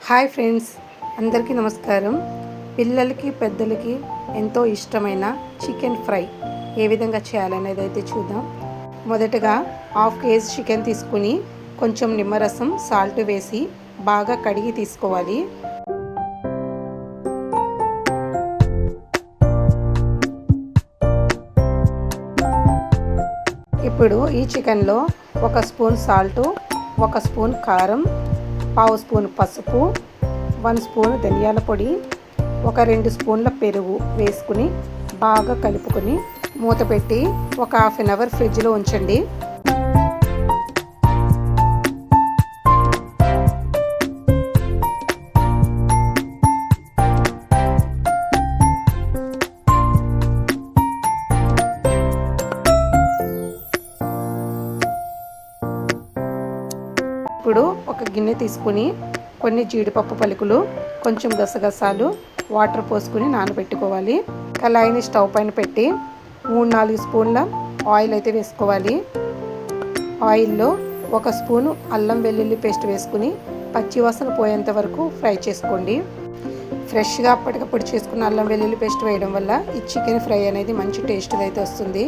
Hi friends, అందరికీ నమస్కారం. పిల్లలకి పెద్దలకి ఎంతో ఇష్టమైన చికెన్ ఫ్రై ఏ విధంగా చేయాలనేది అయితే చూద్దాం. మొదటగా 1/2 కేజీ చికెన్ తీసుకుని కొంచెం నిమ్మరసం, సాల్ట్ వేసి బాగా కడిగి తీసుకోవాలి. ఇప్పుడు ఈ చికెన్లో 1 స్పూన్ సాల్టు, 1 స్పూన్ కారం, 1/2 స్పూన్ పసుపు, 1 స్పూన్ ధనియాల పొడి, 2 స్పూన్ల పెరుగు వేసుకుని బాగా కలుపుకొని మూత పెట్టి ఒక 1/2 అవర్ ఫ్రిడ్జ్లో ఉంచండి. ఇప్పుడు ఒక గిన్నె తీసుకుని కొన్ని జీడిపప్పు పలుకులు, కొంచెం గసగసాలు వాటర్ పోసుకుని నానబెట్టుకోవాలి. కళాయిని స్టవ్ పైన పెట్టి 3-4 స్పూన్ల ఆయిల్ అయితే వేసుకోవాలి. ఆయిల్లో 1 స్పూను అల్లం వెల్లుల్లి పేస్ట్ వేసుకుని పచ్చివాసన పోయేంత వరకు ఫ్రై చేసుకోండి. ఫ్రెష్గా అప్పటికప్పుడు చేసుకున్న అల్లం వెల్లుల్లి పేస్ట్ వేయడం వల్ల ఈ చికెన్ ఫ్రై అనేది మంచి టేస్ట్ అయితే వస్తుంది.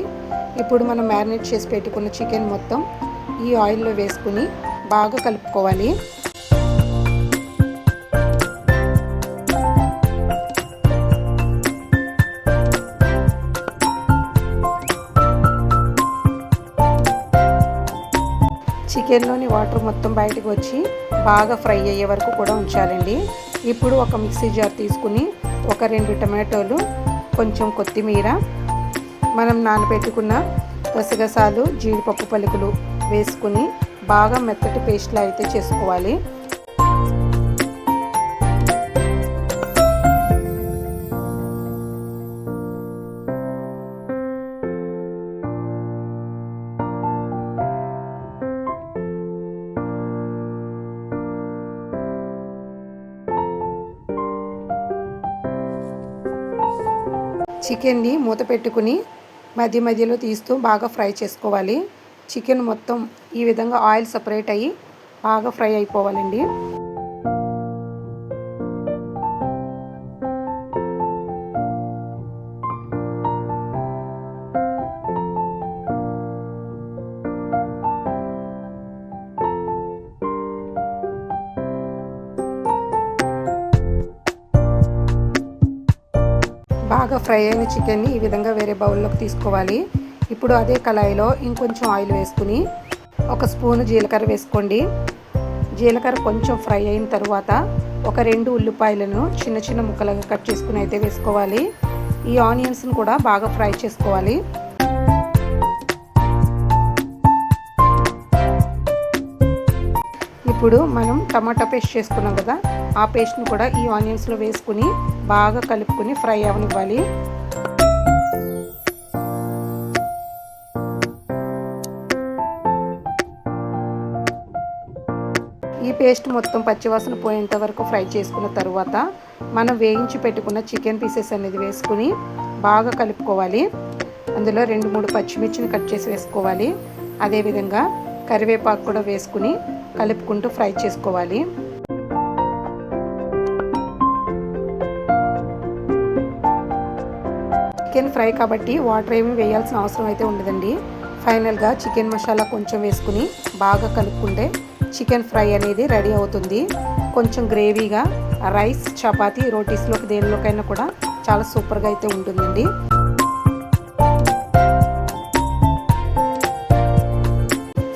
ఇప్పుడు మనం మ్యారినేట్ చేసి పెట్టుకున్న చికెన్ మొత్తం ఈ ఆయిల్లో వేసుకుని బాగా కలుపుకోవాలి. చికెన్లోని వాటర్ మొత్తం బయటకు వచ్చి బాగా ఫ్రై అయ్యే వరకు కూడా ఉంచాలండి. ఇప్పుడు ఒక మిక్సీ జార్ తీసుకుని 2 టమాటోలు, కొంచెం కొత్తిమీర, మనం నానబెట్టుకున్న గసగసాలు, జీడిపప్పు పలుకులు వేసుకుని బాగా మెత్తటి పేస్ట్లా అయితే చేసుకోవాలి. చికెన్ని మూత పెట్టుకుని మధ్య మధ్యలో తీస్తూ బాగా ఫ్రై చేసుకోవాలి. చికెన్ మొత్తం ఈ విధంగా ఆయిల్ సపరేట్ అయ్యి బాగా ఫ్రై అయిపోవాలండి. బాగా ఫ్రై అయిన చికెన్ని ఈ విధంగా వేరే బౌల్లోకి తీసుకోవాలి. ఇప్పుడు అదే కళాయిలో ఇంకొంచెం ఆయిల్ వేసుకుని 1 స్పూను జీలకర్ర వేసుకోండి. జీలకర్ర కొంచెం ఫ్రై అయిన తర్వాత 2 ఉల్లిపాయలను చిన్న చిన్న ముక్కలుగా కట్ చేసుకుని అయితే వేసుకోవాలి. ఈ ఆనియన్స్ని కూడా బాగా ఫ్రై చేసుకోవాలి. ఇప్పుడు మనం టమాటా పేస్ట్ చేసుకున్నాం కదా, ఆ పేస్ట్ని కూడా ఈ ఆనియన్స్లో వేసుకుని బాగా కలుపుకొని ఫ్రై అవనివ్వాలి. ఈ పేస్ట్ మొత్తం పచ్చివాసన పోయేంత వరకు ఫ్రై చేసుకున్న తర్వాత మనం వేయించి పెట్టుకున్న చికెన్ పీసెస్ అనేది వేసుకుని బాగా కలుపుకోవాలి. అందులో 2-3 పచ్చిమిర్చిని కట్ చేసి వేసుకోవాలి. అదేవిధంగా కరివేపాకు కూడా వేసుకుని కలుపుకుంటూ ఫ్రై చేసుకోవాలి. చికెన్ ఫ్రై కాబట్టి వాటర్ ఏమీ వేయాల్సిన అవసరం అయితే ఉండదండి. ఫైనల్గా చికెన్ మసాలా కొంచెం వేసుకుని బాగా కలుపుకుంటే చికెన్ ఫ్రై అనేది రెడీ అవుతుంది. కొంచెం గ్రేవీగా రైస్, చపాతీ, రోటీస్లోకి దేనిలోకైనా కూడా చాలా సూపర్గా అయితే ఉంటుందండి.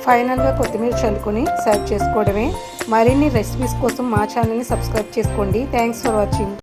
ఫైనల్గా కొత్తిమీర చల్లుకొని సర్వ్ చేసుకోవడమే. మరిన్ని రెసిపీస్ కోసం మా ఛానల్ని సబ్స్క్రైబ్ చేసుకోండి. Thanks for watching.